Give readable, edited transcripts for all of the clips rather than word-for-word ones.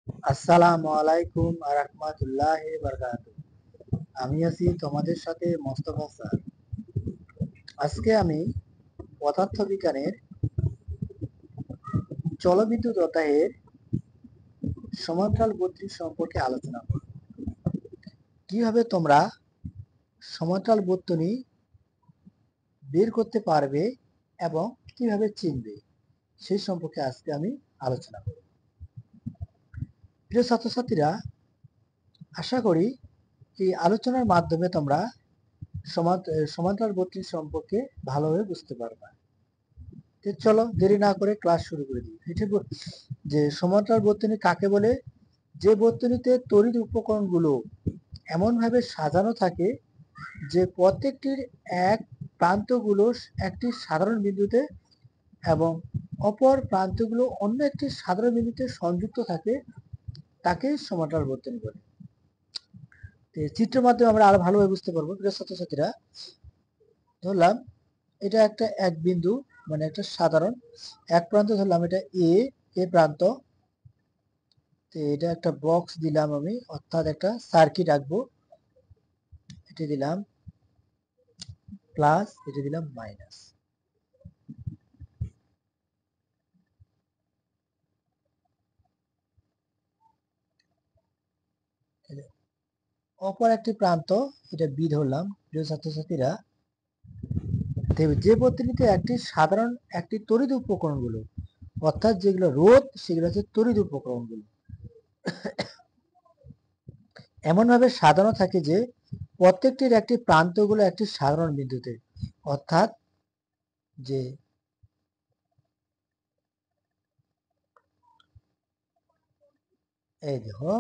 আসসালামু আলাইকুম রাহমাতুল্লাহি বারাকাতুহু। আমি আছি তোমাদের সাথে মোস্তফা স্যার। আজকে আমি পদার্থবিজ্ঞানের জলবিদ্যুৎ অধ্যায়ের সমান্তরাল বর্তনী সম্পর্কে আলোচনা করব। কিভাবে তোমরা সমান্তরাল বর্তনী বের করতে পারবে এবং কিভাবে চিনবে সেই সম্পর্কে আজকে আমি আলোচনা করব। প্রিয় ছাত্রছাত্রীরা, আশা করি এই আলোচনার মাধ্যমে তোমরা সমান্তরাল বর্তনী সম্পর্কে ভালোভাবে বুঝতে পারবে। চলো দেরি না করে ক্লাস শুরু করে দিই। যে সমান্তরাল বর্তনী কাকে বলে? যে বর্তনীতে তড়িৎ উপকরণগুলো এমনভাবে সাজানো থাকে যে প্রত্যেকটির এক প্রান্তগুলো একটি সাধারণ বিন্দুতে এবং অপর প্রান্তগুলো অন্য একটি সাধারণ বিন্দুতে সংযুক্ত থাকে, তাকে সমান্তরাল বর্তনী বলে। চিত্রের মাধ্যমে আমরা আরো ভালোভাবে বুঝতে পারবো। প্রিয় ছাত্রছাত্রীরা, ধরলাম এটা একটা এক বিন্দু, মানে একটা সাধারণ এক প্রান্ত ধরলাম এটা এ প্রান্ত। তো এটা একটা বক্স দিলাম আমি, অর্থাৎ একটা সার্কিট আঁকবো। এটা দিলাম প্লাস, এটা দিলাম মাইনাস। অপর একটি প্রান্ত এটা বি ধরলাম। প্রিয় ছাত্রছাত্রীরা, যে বর্তনীতে একটি তড়িৎ উপকরণগুলো, অর্থাৎ যেগুলো রোধ সেগুলো হচ্ছে তড়িৎ উপকরণগুলো, এমন ভাবে সাজানো থাকে যে প্রত্যেকটির একটি প্রান্তগুলো একটি সাধারণ বিন্দুতে, অর্থাৎ যে এই দেখো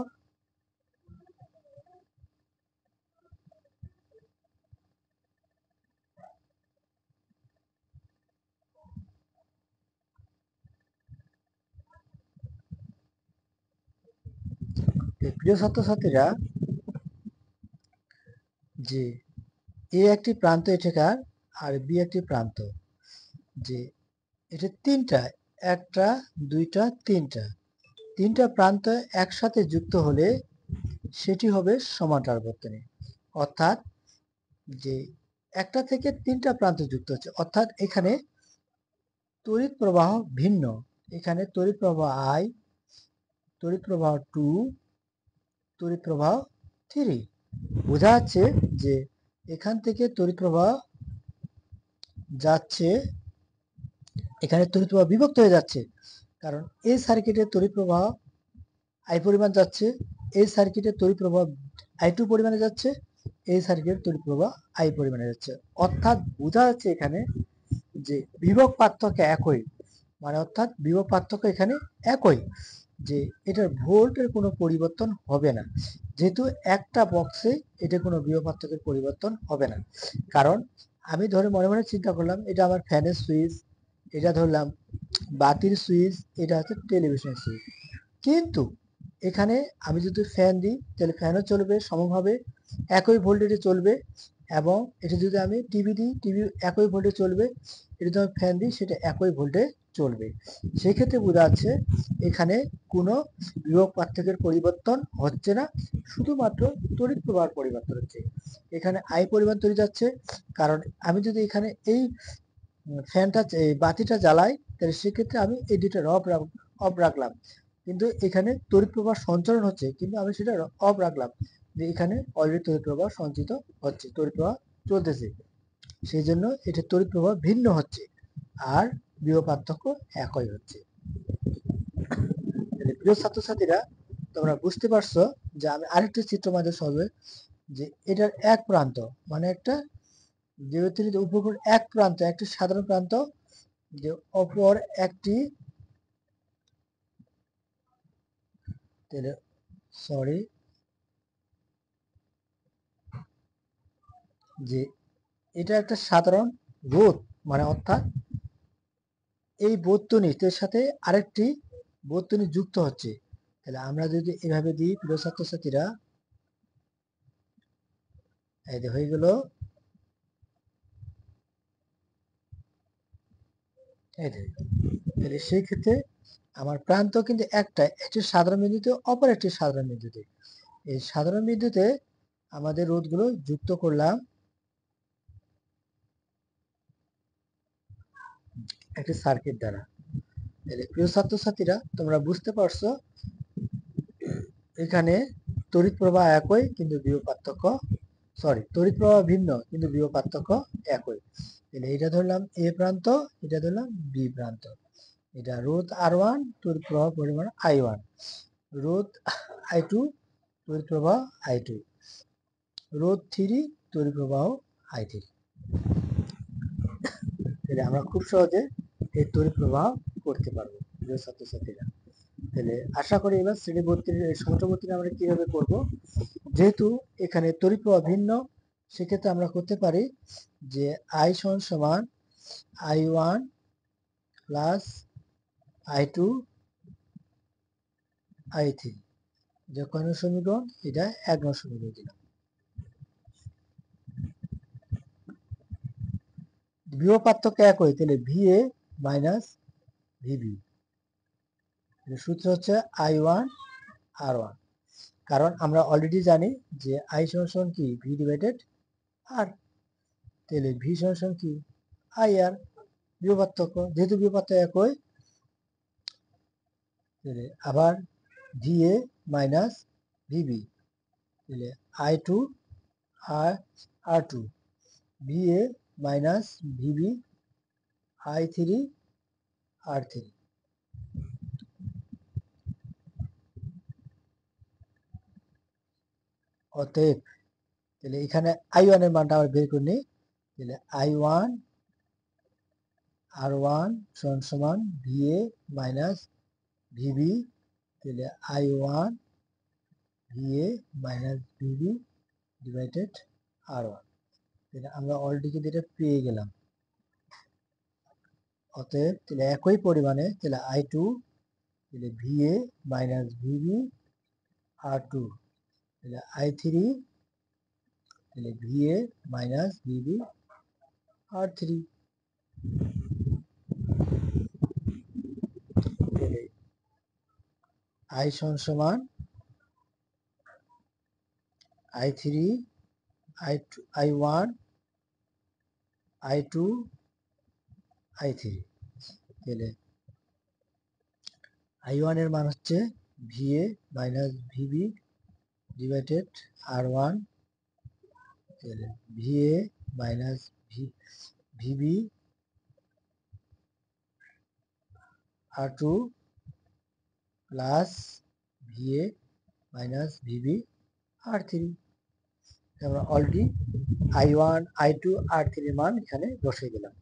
প্রিয় ছাত্রছাত্রীরা, যে এ একটি প্রান্ত এটাকার আর বি একটি প্রান্ত, যে এটা তিনটা, একটা দুইটা তিনটা প্রান্ত একসাথে যুক্ত হলে সেটি হবে সমান্তরাল বর্তনী। অর্থাৎ যে একটা থেকে তিনটা প্রান্ত যুক্ত হচ্ছে, অর্থাৎ এখানে তড়িৎ প্রবাহ ভিন্ন। এখানে তড়িৎ প্রবাহ আই, তড়িৎ প্রবাহ 2, তড়িৎ প্রবাহ 3। বোঝা যাচ্ছে যে এখান থেকে তড়িৎ প্রবাহ যাচ্ছে, এখানে তড়িৎ প্রবাহ বিভক্ত হয়ে যাচ্ছে, কারণ এই সার্কিটে তড়িৎ প্রবাহ আই পরিমাণ যাচ্ছে, এই সার্কিটে তড়িৎ প্রবাহ I2 পরিমাণে যাচ্ছে, এই সার্কিটের তড়িৎ প্রবাহ আই পরিমাণে যাচ্ছে। অর্থাৎ বোঝা যাচ্ছে এখানে যে বিভব পার্থক্য একই, মানে অর্থাৎ বিভব পার্থক্য এখানে একই, যে এটার ভোল্টের কোনো পরিবর্তন হবে না, যেহেতু একটা বক্সে এটা কোনো বিভব পার্থক্যের পরিবর্তন হবে না। কারণ আমি ধরে মনে মনে চিন্তা করলাম এটা আমার ফ্যানের সুইচ, এটা ধরলাম বাতির সুইচ, এটা হচ্ছে টেলিভিশন সুইচ, কিন্তু এখানে আমি যদি ফ্যান দিই তাহলে ফ্যানও চলবে সমভাবে, একই ভোল্টেজে চলবে। এবং এটা যদি আমি টিভি দিই, টিভি একই ভোল্টে চলবে। এটা যদি আমি ফ্যান দিই সেটা একই ভোল্টে চলবে। সেই ক্ষেত্রে বোঝা যাচ্ছে এখানে কোনো বিভব পার্থক্যের পরিবর্তন হচ্ছে না, শুধুমাত্র তড়িৎ প্রবাহের পরিবর্তন হচ্ছে। এখানে আই পরিমাণ তড়িৎ যাচ্ছে, কারণ আমি যদি এখানে এই ফ্যানটা বাতিটা জ্বালাই তাহলে সেক্ষেত্রে আমি এই দুইটা অফ রাখলাম, কিন্তু এখানে তড়িৎ প্রবাহ সঞ্চালন হচ্ছে, কিন্তু আমি সেটা অফ রাখলাম, যে এখানে অলরেডি তড়িৎ প্রবাহ সঞ্চিত হচ্ছে, তড়িৎ প্রবাহ চলতেছে, সেই জন্য এটা তড়িৎ প্রবাহ ভিন্ন হচ্ছে আর বিভব পার্থক্য একই হচ্ছে। প্রিয় ছাত্রছাত্রীরা, তোমরা বুঝতে পারছো যে আমি আরেকটি চিত্র মাধ্যমে সহজে, যে এটার এক প্রান্ত, মানে একটা যে উপকূল এক প্রান্ত একটি সাধারণ প্রান্ত, যে অপর একটি সরি যে এটা একটা সাধারণ রোধ, মানে অর্থাৎ এই বর্তনীর সাথে আরেকটি বর্তনী যুক্ত হচ্ছে। তাহলে আমরা যদি এভাবে দিই প্রিয় ছাত্রছাত্রীরা, এই যে হয়ে গেল, এই যে তাহলে সেই ক্ষেত্রে আমার প্রান্ত কিন্তু একটাই, একটি সাধারণ বিন্দুতে অপর একটি সাধারণ বিন্দুতে। এই সাধারণ বিন্দুতে আমাদের রোধগুলো যুক্ত করলাম একটি সার্কিট দ্বারা। তাহলে প্রিয় ছাত্রছাত্রীরা, তোমরা বুঝতে পারছো এখানে তড়িৎ প্রবাহ একই কিন্তু বিভব পার্থক্য, তড়িৎ প্রবাহ ভিন্ন কিন্তু বিভব পার্থক্য একই। তাহলে এটা ধরলাম এ প্রান্ত, এটা ধরলাম বি প্রান্ত। এটা রোধ R1, তড়িৎ প্রবাহ পরিমাণ I1, রোধ I2, তড়িৎ প্রবাহ I2, রোধ 3, তড়িৎ প্রবাহ I3। তাহলে আমরা খুব সহজে এই তড়িৎ প্রবাহ করতে পারবো প্রিয় ছাত্রছাত্রীরা। তাহলে আশা করি এবার শ্রেণী ভর্তির সমস্যা ভর্তি আমরা কিভাবে করব, যেহেতু এখানে তড়িৎ প্রবাহ ভিন্ন, সেক্ষেত্রে আমরা করতে পারি যে I সমান I1 প্লাস I2 I3, যে কয় নং সমীকরণ, এটা 1 নং সমীকরণ দিলাম। বিভব পার্থক্য একই, তাহলে VA মাইনাস VB, সূত্র হচ্ছে I1 R1, কারণ আমরা অলরেডি জানি যে I সমান কি V ডিভাইডেড R, তাহলে V সমান কি IR, বিভব পার্থক্য, যেহেতু বিভব পার্থক্য একই, তাহলে আবার VA মাইনাস VB, তাহলে I2 R2, VA minus VB I3 R3। অতএব তাহলে এখানে I1 এর মানটা আবার বের করে নিই, তাহলে I1 R1 সমান VA মাইনাস VB, তাহলে I1 VA minus VB divided R1। তাহলে আমরা অলরেডি কিন্তু এটা পেয়ে গেলাম। অতএব তাহলে একই পরিমাণে তাহলে I2, তাহলে VA মাইনাস VB R2, তাহলে I3, তাহলে VA মাইনাস VB R3। তাহলে I সমান I3 I1 I2 I3, তাহলে I1 এর মান হচ্ছে VA minus VB divided R1, তাহলে VA minus VB R2 plus VA minus VB R3। আমরা অলরেডি I1 I2 R3 এর মান এখানে বসিয়ে দিলাম।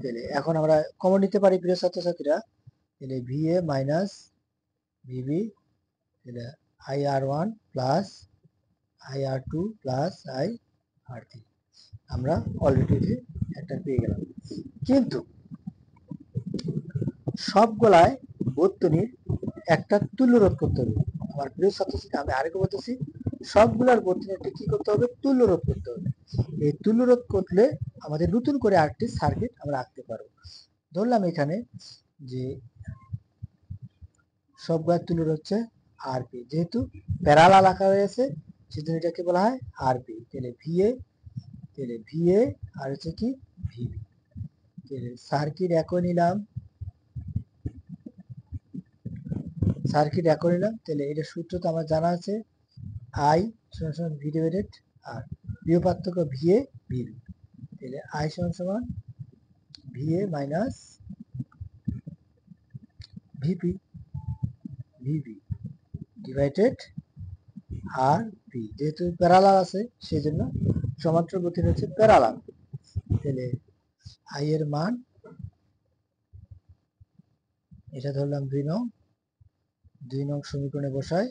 তাহলে এখন আমরা কমন নিতে পারি প্রিয় ছাত্রছাত্রীরা, তাহলে VA মাইনাস VB, তাহলে IR1 plus IR2 plus IR3, আমরা অলরেডি একটা পেয়ে গেলাম। কিন্তু সবগুলাই বর্তনীর একটা তুল্য রোধ করতে হবে। আমার প্রিয় ছাত্রছাত্রী, আমি আরেকটু বলতেছি, সবগুলার বর্তনী একটা কি করতে হবে, তুল্য রোধ করতে হবে। এই তুল্য রোধ করলে আমাদের নতুন করে আরেকটি সার্কিট আমরা আঁকতে পারবো। ধরলাম এখানে যে সবগুলার তুল্য রোধ হচ্ছে আরপি, যেহেতু প্যারালাল আঁকা হয়েছে সেজন্য এটাকে বলা হয় আরপি। তাহলে ভিএ আর হচ্ছে কি ভিবি। সার্কিট একই নিলাম, তাহলে এটা সূত্র তো আমার জানা আছে, আই সমান ভি ডিভাইডেড আর, বিভব পার্থক্য ভিএ ভিবি, তাহলে আই সমান VA minus VP VB divided R P, যেহেতু প্যারালাল আছে সেই জন্য সমান্তর গতি হচ্ছে প্যারালাল। তাহলে আই এর মান এটা ধরলাম 2 নং সমীকরণে বসাই,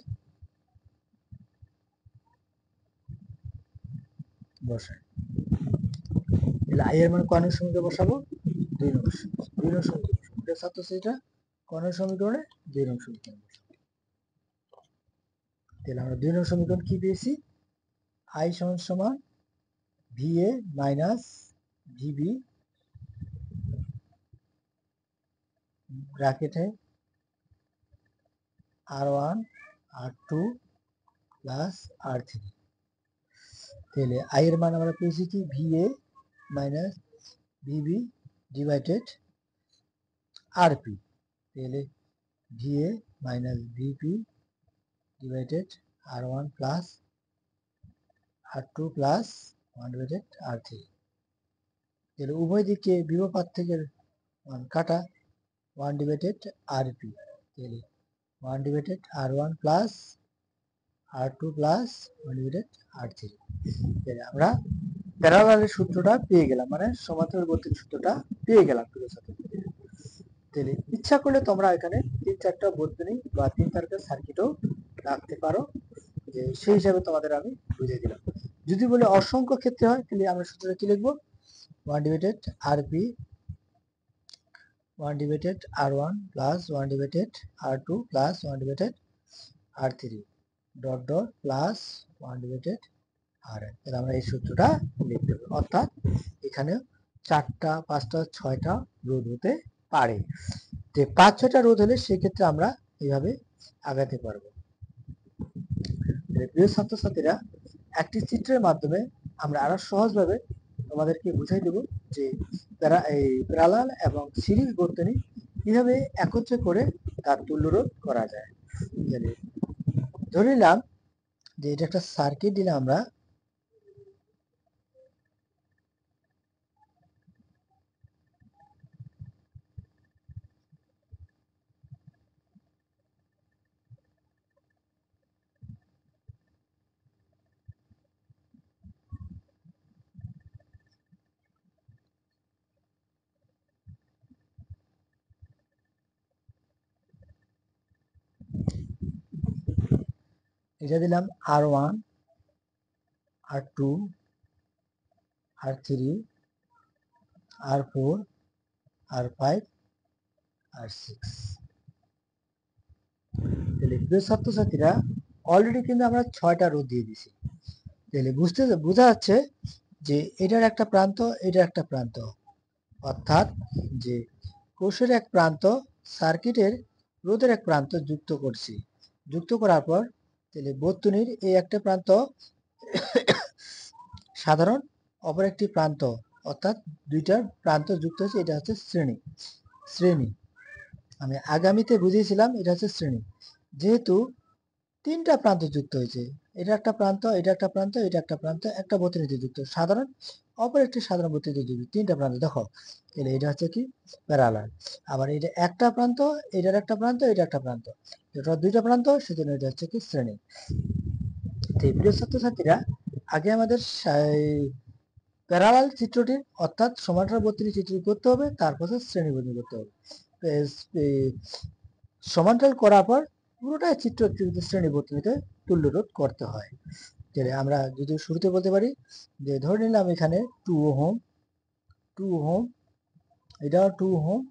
তাহলে আই এর মান কয় নং সমীকরণে বসাবো, 2 নং সমীকরণে। ছাত্রছাত্রীরা কয় নং সমীকরণে, 2 নং সমীকরণে। তাহলে আমরা 2 নং সমীকরণ কি পেয়েছি, আই সমান ভিএ মাইনাস ভিবি ब्रैकेट है R1 R2 प्लस R3 তাহলে I এর মান আমরা পেয়েছি কি VA minus VB divided RP তাহলে VA minus VP divided R1 plus R2 plus 1 divided R3 তাহলে উভয় দিকে বিভব পার্থক্যের মান কাটা 1 ডিভাইডেড RP তাহলে 1 divided R1 plus R2 plus 1 divided R3 তাহলে আমরা প্যারালালের সূত্রটা পেয়ে গেলাম, মানে সমান্তরাল বর্তনীর সূত্রটা পেয়ে গেলাম। তাহলে ইচ্ছা করলে তোমরা এখানে 3-4টা বর্তনী বা 3-4টা সার্কিটও রাখতে পারো, যে সেই হিসাবে তোমাদের আমি বুঝিয়ে দিলাম। যদি বলে অসংখ্য ক্ষেত্রে হয় তাহলে আমরা সূত্রটা কি লিখবো 1 divided RP 1 divided R1 plus 1 divided R2 plus 1 divided R3 dot dot plus 1 divided RN। তাহলে আমরা এই সূত্রটা লিখতে পারি, অর্থাৎ এখানে 4টা 5টা 6টা রোধ হতে পারে। যে 5-6টা রোধ হলে সেক্ষেত্রে আমরা এইভাবে আগাতে পারবো। প্রিয় ছাত্রছাত্রীরা, একটি চিত্রের মাধ্যমে আমরা আরো সহজভাবে তোমাদেরকে বুঝাই দেব যে প্যারালাল এবং সিরিজ বর্তনী কিভাবে একত্রে করে তার তুল্যরোধ করা যায়। ধরে নিলাম যে এটা একটা সার্কিট দিলাম আমরা, এটা দিলাম R1 R2 R3 R4 R5 R6। তাহলে প্রিয় ছাত্রছাত্রীরা, অলরেডি কিন্তু আমরা 6টা রোধ দিয়ে দিছি। তাহলে বোঝা যাচ্ছে যে এটার একটা প্রান্ত, এটার একটা প্রান্ত, অর্থাৎ যে কোষের এক প্রান্ত সার্কিটের রোধের এক প্রান্ত যুক্ত করছি। যুক্ত করার পর তাহলে বর্তনীর এই একটা প্রান্ত সাধারণ, অপর একটি প্রান্ত, অর্থাৎ দুইটার প্রান্ত যুক্ত হয়েছে, এটা হচ্ছে শ্রেণী। আমি আগামীতে বুঝিয়েছিলাম এটা হচ্ছে শ্রেণী। যেহেতু 3টা প্রান্ত যুক্ত হয়েছে, এটা একটা প্রান্ত, এটা একটা প্রান্ত, এটা একটা প্রান্ত, একটা বর্তনীতে যুক্ত, সাধারণ অপর একটি সাধারণ বর্তনীতে যুক্ত, 3টা প্রান্ত। দেখো তাহলে এটা হচ্ছে কি প্যারালাল। আবার এটা একটা প্রান্ত, এটার একটা প্রান্ত, এটা একটা প্রান্ত, এটা 2টা প্রান্ত, সেজন্য এটা হচ্ছে কি শ্রেণী। প্রিয় ছাত্রছাত্রীরা, আগে আমাদের প্যারালাল চিত্রটি অর্থাৎ সমান্তরাল বর্তনী চিত্রটি করতে হবে, তারপর শ্রেণী বর্তনী করতে হবে। সমান্তরাল করার পর পুরোটাই চিত্র শ্রেণী বর্তনীতে তুল্যরোধ করতে হয়। তাহলে আমরা যদি শুরুতে বলতে পারি যে ধরে নিলাম এখানে 2 ওহম, এটাও 2 ওহম,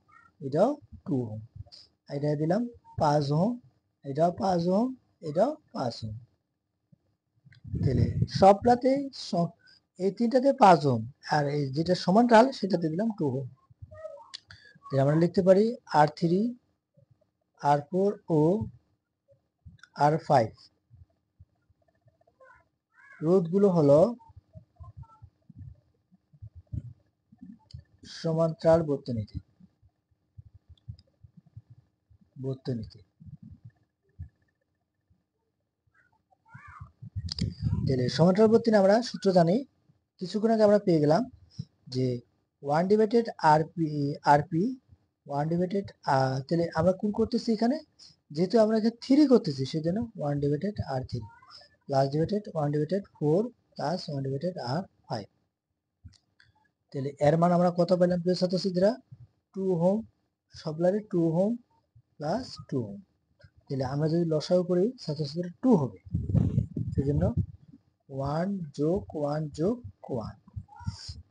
এটাও 2 ওহম, এটা দিলাম 5 ওহম, এটাও 5 ওহম, এটাও 5 ওহম। তাহলে সবটাতে এই 3টাতে 5 ওহম, আর এই যেটা সমান্তরাল সেটাতে দিলাম 2 ওহম। তাহলে আমরা লিখতে পারি R3 R4 ও R5 রোধগুলো হলো সমান্তরাল বর্তনীতে। তাহলে সমান্তরাল বর্তনী আমরা সূত্র জানি, কিছুক্ষণ আগে আমরা পেয়ে গেলাম যে 1 ডিভাইডেড আরপি 1 ডিভাইডেড, তাহলে আমরা কোন করতেছি এখানে, যেহেতু আমরা এখানে 3 করতেছি সেজন্য 1 divided R3 plus divided 1 divided 4 plus 1 divided R5। তাহলে এর মান আমরা কত পেলাম প্রিয় ছাত্রছাত্রীরা, 2 ওহম, সবগুলারে 2 ওহম প্লাস 2 ওহম। তাহলে আমরা যদি লসাগু করি ছাত্রছাত্রীরা 2 হবে, সেজন্য 1 যোগ 1 যোগ 1,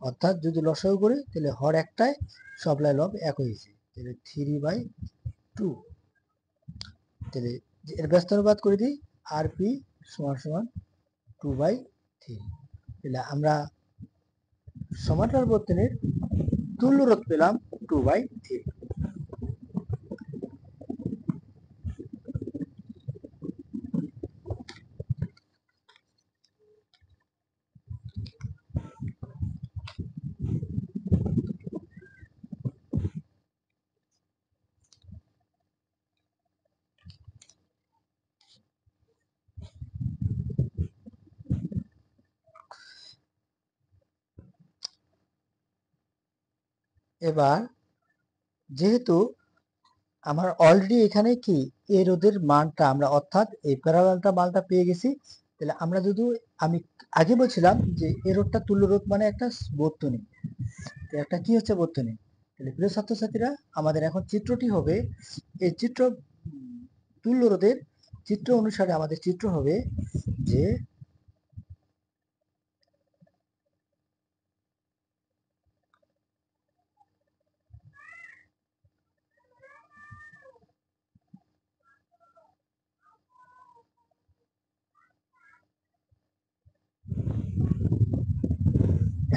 অর্থাৎ যদি লসাগু করি তাহলে হর একটাই, সবলাই লব এক হয়েছে, তাহলে 3/2। তাহলে এর ব্যস্ত অনুপাত করে দিই, আরপি সমান সমান 2/3। তাহলে আমরা সমান্তরাল বর্তনীর তুল্য রোধ পেলাম 2/3। এবার যেহেতু আমার অলরেডি এখানে কি এই রোধের মানটা আমরা অর্থাৎ এই প্যারালালটা মানটা পেয়ে গেছি, তাহলে আমরা যদি আমি আগে বলছিলাম যে এই রোধটা তুল্য রোধ মানে একটা বর্তনী, একটা কি হচ্ছে বর্তনী। তাহলে প্রিয় ছাত্রছাত্রীরা আমাদের এখন চিত্রটি হবে এই চিত্র তুল্য রোধের চিত্র অনুসারে আমাদের চিত্র হবে যে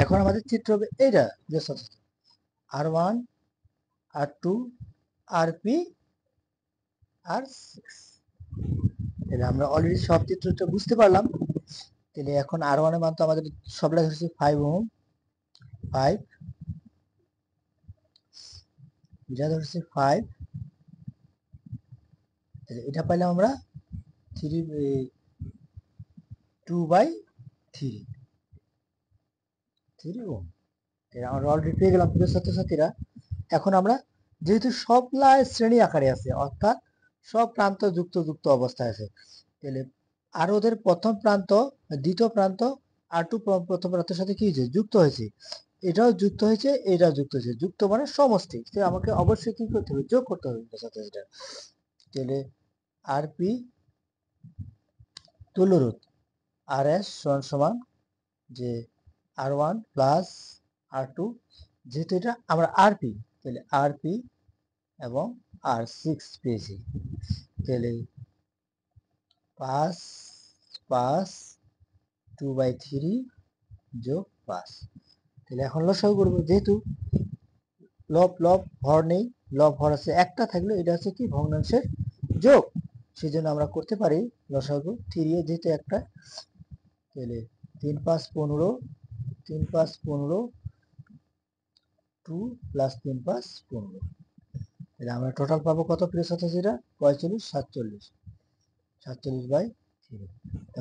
এখন আমাদের চিত্র হবে এইটা যে R1 R2 RP R6। তাহলে আমরা অলরেডি সব চিত্রটা বুঝতে পারলাম। তাহলে এখন R1 এর মান তো আমাদের সবটা ধরেছি 5 ওহম, 5 এটা ধরেছি 5, তাহলে এটা পাইলাম আমরা 2/3 ওহম। আমরা অলরেডি পেয়ে গেলাম প্রিয় ছাত্রছাত্রীরা। এখন আমরা যেহেতু সবলাই শ্রেণী আকারে আছে অর্থাৎ সব প্রান্ত যুক্ত যুক্ত অবস্থায় আছে, তাহলে আর ওদের প্রথম প্রান্ত দ্বিতীয় প্রান্ত R2 প্রথম প্রান্তের সাথে কি হয়েছে যুক্ত হয়েছে, এটাও যুক্ত হয়েছে এটাও যুক্ত হয়েছে, যুক্ত মানে সমষ্টি, আমাকে অবশ্যই কি করতে হবে যোগ করতে হবে ছাত্রছাত্রীরা। তাহলে RP তুল্য রোধ RS সমান যে R1 প্লাস R2, যেহেতু এটা আমরা RP তাহলে RP এবং R6 পেয়েছি, তাহলে 5 5 2/3 যোগ 5। তাহলে এখন লসাগু করবো, যেহেতু লব লব হর নেই, লব হর আছে একটা থাকলে এটা হচ্ছে কি ভগ্নাংশের যোগ, সেই জন্য আমরা করতে পারি লসাগু 3 যেহেতু একটা, তাহলে 3 5 15, 3 5 15, 2 প্লাস 3 5 15, তাহলে আমরা টোটাল পাবো কত প্রিয় ছাত্রছাত্রীরা 45 47 47/3।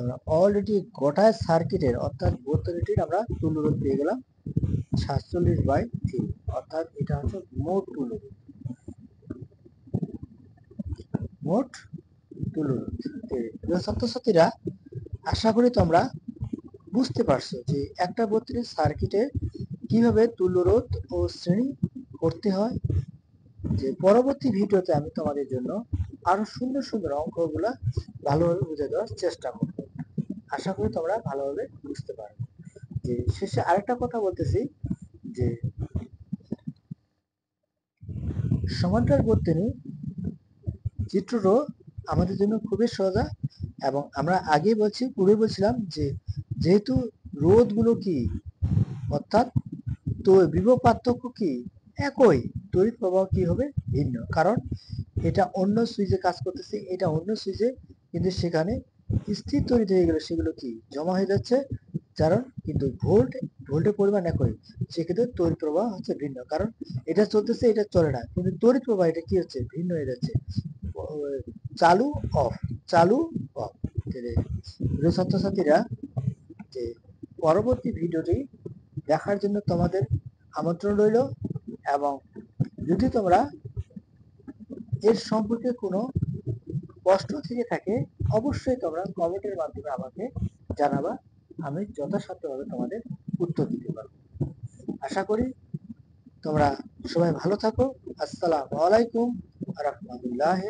আমরা অলরেডি গোটায় সার্কিটের অর্থাৎ বর্তনীটির আমরা তুল্য রোধ পেয়ে গেলাম 47/3, অর্থাৎ এটা হচ্ছে মোট তুল্য রোধ, মোট তুল্য রোধ। প্রিয় ছাত্রছাত্রীরা আশা করি তোমরা বুঝতে পারছো যে একটা বর্তনীর সার্কিটে কিভাবে তুল্য রোধ ও শ্রেণী করতে হয়। যে পরবর্তী ভিডিওতে আমি তোমাদের জন্য আরো সুন্দর সুন্দর অঙ্কগুলা ভালোভাবে বুঝে দেওয়ার চেষ্টা করব, আশা করি তোমরা ভালোভাবে বুঝতে পারবে। যে শেষে আরেকটা কথা বলতেছি যে সমান্তরাল বর্তনী চিত্রটা আমাদের জন্য খুবই সোজা, এবং আমরা আগে পূর্বে বলছিলাম যে যেহেতু রোধগুলো কি অর্থাৎ তো বিভব পার্থক্য কি একই, তড়িৎ প্রবাহ কি হবে ভিন্ন, কারণ এটা অন্য সুইচে কাজ করতেছে এটা অন্য সুইচে, কিন্তু সেখানে স্থির তড়িৎ হয়ে গেলে সেগুলো কি জমা হয়ে যাচ্ছে, কারণ কিন্তু ভোল্টের পরিমাণ একই, সেক্ষেত্রে তড়িৎ প্রবাহ হচ্ছে ভিন্ন, কারণ এটা চলতেছে এটা চলে না, কিন্তু তড়িৎ প্রবাহ এটা কি হচ্ছে ভিন্ন হয়ে যাচ্ছে, চালু অফ চালু অফ। প্রিয় ছাত্রছাত্রীরা যে পরবর্তী ভিডিওটি দেখার জন্য তোমাদের আমন্ত্রণ রইল, এবং যদি তোমরা এর সম্পর্কে কোনো প্রশ্ন থেকে থাকে অবশ্যই তোমরা কমেন্টের মাধ্যমে আমাকে জানাবা, আমি যথাসাধ্যভাবে তোমাদের উত্তর দিতে পারবো। আশা করি তোমরা সবাই ভালো থাকো। আসসালামু আলাইকুম ওয়া রাহমাতুল্লাহি